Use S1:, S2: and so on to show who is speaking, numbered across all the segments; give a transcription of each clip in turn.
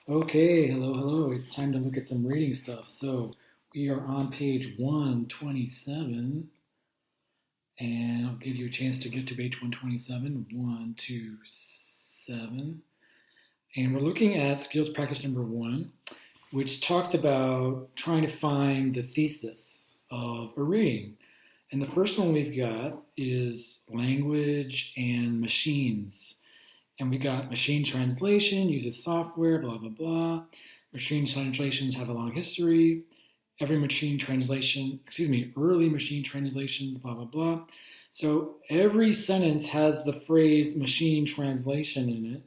S1: Okay, hello. It's time to look at some reading stuff. So we are on page 127, and I'll give you a chance to get to page 127. 127. And we're looking at skills practice number 1, which talks about trying to find the thesis of a reading. And the first one we've got is language and machines. And we got machine translation, uses software, blah, blah, blah. Machine translations have a long history. Early machine translations, blah, blah, blah. So every sentence has the phrase machine translation in it.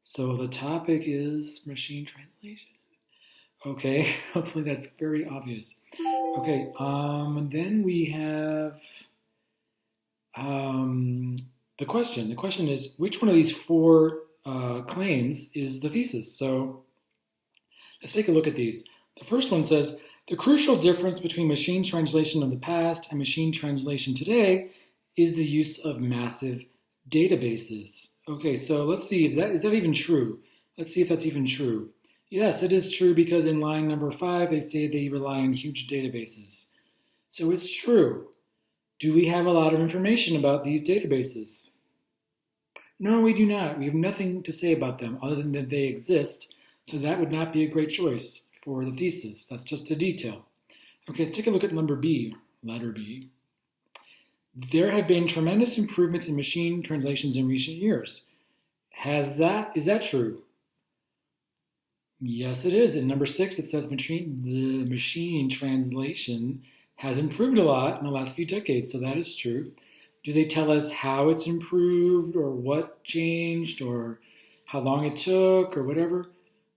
S1: So the topic is machine translation. Okay, hopefully that's very obvious. Okay, and then we have the question. The question is, which one of these four claims is the thesis? So let's take a look at these. The first one says, the crucial difference between machine translation of the past and machine translation today is the use of massive databases. Okay, so let's see if is that even true? Let's see if that's even true. Yes, it is true because in line number 5, they say they rely on huge databases. So it's true. Do we have a lot of information about these databases? No, we do not. We have nothing to say about them other than that they exist, so that would not be a great choice for the thesis. That's just a detail. Okay, let's take a look at number B, letter B. There have been tremendous improvements in machine translations in recent years. Is that true? Yes, it is. In number 6, it says the machine translation has improved a lot in the last few decades, so that is true. Do they tell us how it's improved or what changed or how long it took or whatever?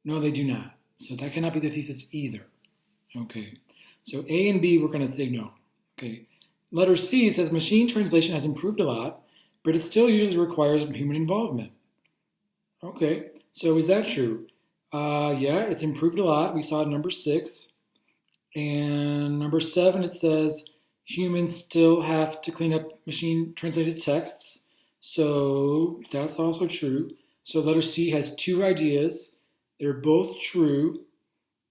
S1: No, they do not. So that cannot be the thesis either. Okay, so A and B, we're going to say no. Okay, letter C says machine translation has improved a lot, but it still usually requires human involvement. Okay, so is that true? Yeah, it's improved a lot. We saw it in number 6. And number 7, it says humans still have to clean up machine translated texts. So that's also true. So letter C has 2 ideas. They're both true.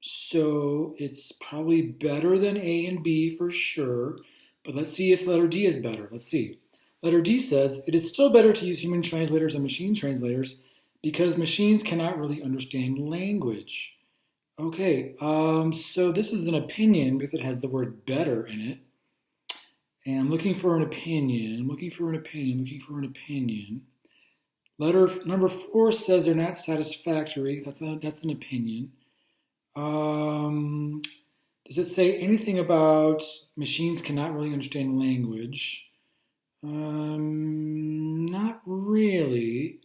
S1: So it's probably better than A and B for sure. But let's see if letter D is better. Let's see. Letter D says it is still better to use human translators than machine translators because machines cannot really understand language. Okay, so this is an opinion because it has the word better in it. And I'm looking for an opinion. Letter number 4 says they're not satisfactory. That's an opinion. Does it say anything about machines cannot really understand language? Not really.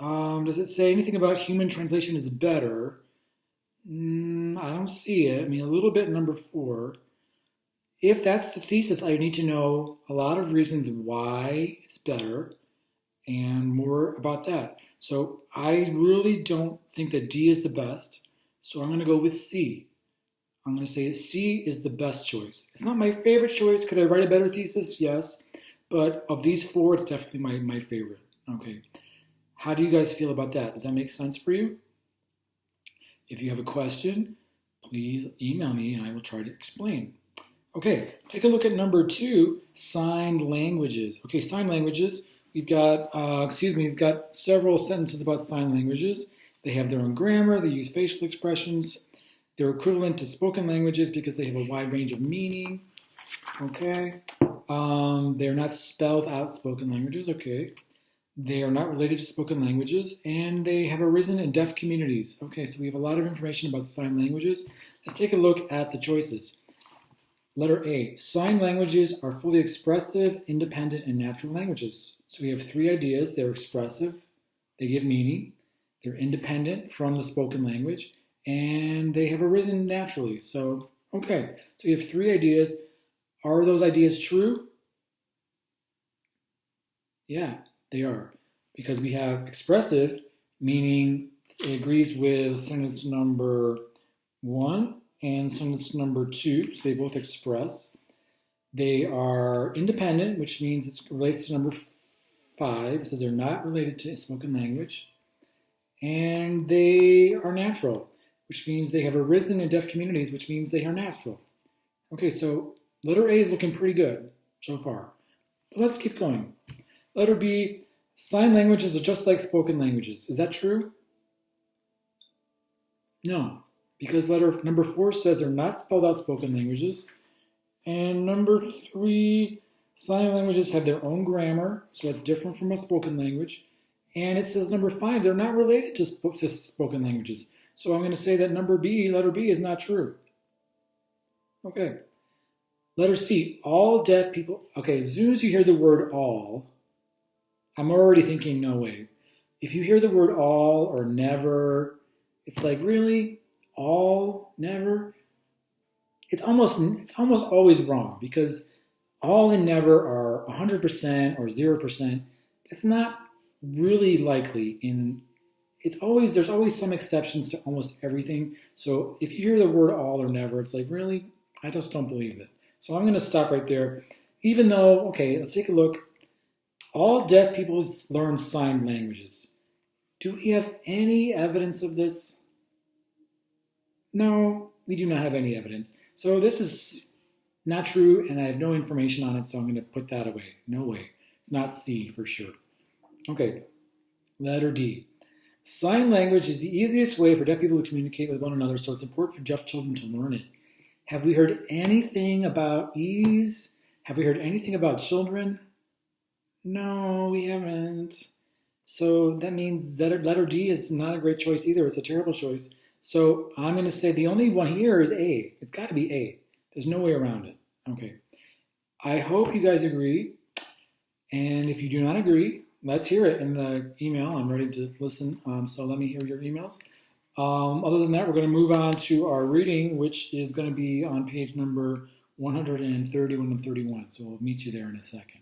S1: Does it say anything about human translation is better? I don't see it. I mean, a little bit in number 4. If that's the thesis, I need to know a lot of reasons why it's better and more about that. So I really don't think that D is the best. So I'm going to go with C. I'm going to say C is the best choice. It's not my favorite choice. Could I write a better thesis? Yes. But of these 4, it's definitely my favorite. Okay. How do you guys feel about that? Does that make sense for you? If you have a question, please email me and I will try to explain. Okay, take a look at number 2, signed languages. Okay, signed languages. We've got several sentences about sign languages. They have their own grammar. They use facial expressions. They're equivalent to spoken languages because they have a wide range of meaning. Okay, they're not spelled out spoken languages. Okay. They are not related to spoken languages, and they have arisen in deaf communities. Okay, so we have a lot of information about sign languages. Let's take a look at the choices. Letter A, sign languages are fully expressive, independent, and natural languages. So we have 3 ideas. They're expressive, they give meaning, they're independent from the spoken language, and they have arisen naturally. So, okay, so we have 3 ideas. Are those ideas true? Yeah. They are, because we have expressive, meaning it agrees with sentence number 1 and sentence number 2, so they both express. They are independent, which means it relates to number 5, it says they're not related to spoken language. And they they are natural, which means they have arisen in deaf communities, which means they are natural. Okay, so letter A is looking pretty good so far. But let's keep going. Letter B, sign languages are just like spoken languages. Is that true? No, because letter number 4 says they're not spelled out spoken languages. And number 3, sign languages have their own grammar, so it's different from a spoken language. And it says number 5, they're not related to spoken languages. So I'm going to say that letter B, is not true. Okay. Letter C, all deaf people. Okay, as soon as you hear the word all, I'm already thinking no way. If you hear the word all or never, it's like, really? All? Never? It's almost always wrong, because all and never are 100% or 0%. It's not really likely there's always some exceptions to almost everything. So if you hear the word all or never, it's like, really? I just don't believe it. So I'm going to stop right there. Even though, okay, let's take a look. All deaf people learn sign languages. Do we have any evidence of this? No, we do not have any evidence. So this is not true, and I have no information on it, so I'm going to put that away. No way. It's not C for sure. Okay, letter D. Sign language is the easiest way for deaf people to communicate with one another, so it's important for deaf children to learn it. Have we heard anything about ease? Have we heard anything about children? No, we haven't. So that means that letter D is not a great choice either. It's a terrible choice. So I'm going to say the only one here is A. It's got to be A. There's no way around it. Okay. I hope you guys agree. And if you do not agree, let's hear it in the email. I'm ready to listen. So let me hear your emails. Other than that, we're going to move on to our reading, which is going to be on page number 130, 131. So we'll meet you there in a second.